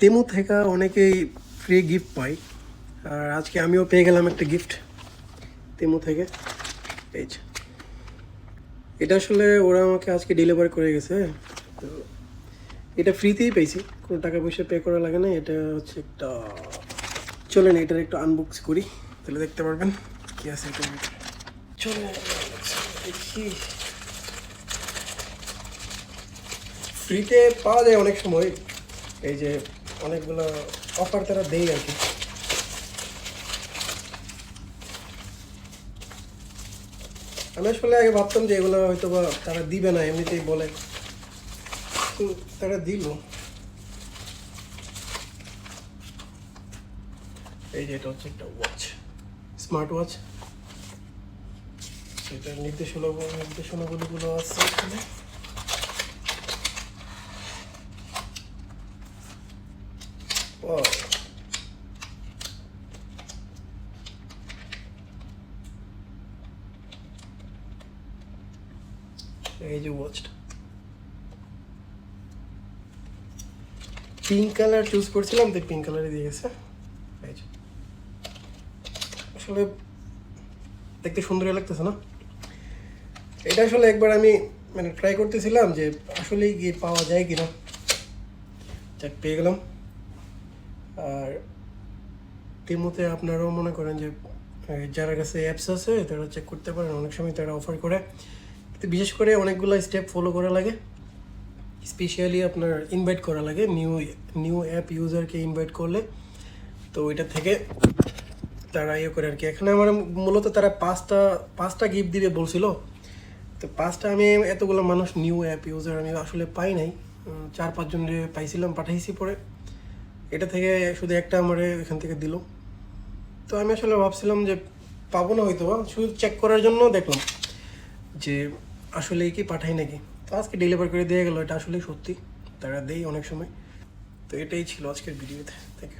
তেমু থেকে অনেকেই free gift পাই, আর আজকে আমিও পেয়ে গেলাম একটা গিফট তেমু থেকে। এই যে, এটা আসলে ওরা আমাকে আজকে ডেলিভারি করে গেছে। তো এটা ফ্রিতেই পেয়েছি, কোনো টাকা পয়সা পে করা লাগে না। এটা হচ্ছে একটা, চলেন এটার একটু আনবক্স করি, তাহলে দেখতে পারবেন কি আছে এটার ভিতরে। চলে দেখি, ফ্রিতে পাওয়া যায় অনেক সময়, এই যে অনেকগুলো অফার তারা দেয় আর কি। আমি আসলে আগে ভাবতাম যে এগুলো হয়তো বা তারা দিবে না, এমনিতেই বলে, তো তারা দিল। এই যে এটা হচ্ছে একটা ওয়াচ, স্মার্ট ওয়াচ। এটার নির্দেশনাবলীগুলো আছে এখানে। Wow. এই যে ওয়াচটা পিঙ্ক কালার চুজ করছিলাম, তো পিঙ্ক কালারে দিয়ে গেছে। এই যে আসলে দেখতে সুন্দরই লাগতেছে না? এটা আসলে একবার আমি মানে ট্রাই করতেছিলাম যে আসলে গিয়ে পাওয়া যায় কিনা, যাক পেয়ে গেলাম। আর তেমুতে আপনারাও মনে করেন যে যারা কাছে অ্যাপস আছে তারা চেক করতে পারেন, অনেক সময় তারা অফার করে। তো বিশেষ করে অনেকগুলো স্টেপ ফলো করা লাগে, স্পেশালি আপনার ইনভাইট করা লাগে, নিউ অ্যাপ ইউজারকে ইনভাইট করলে। তো ওইটা থেকে তারা ইয়ে করে আর কি। এখানে আমার মূলত তারা পাঁচটা গিফট দিবে বলছিল, তো পাঁচটা আমি এতগুলো মানুষ নিউ অ্যাপ ইউজার আমি আসলে পাই নাই, 4-5 জনকে পাইছিলাম, পাঠাইছি পরে। এটা থেকে শুধু একটা আমার এখান থেকে দিল। তো আমি আসলে ভাবছিলাম যে পাবো না হয়তো, শুধু চেক করার জন্য দেখলাম যে আসলেই কি পাঠাই নাকি। তো আজকে ডেলিভার করে দিয়ে গেলো, এটা আসলেই সত্যি, তারা দেয় অনেক সময়। তো এটাই ছিল আজকের ভিডিওতে থেকে।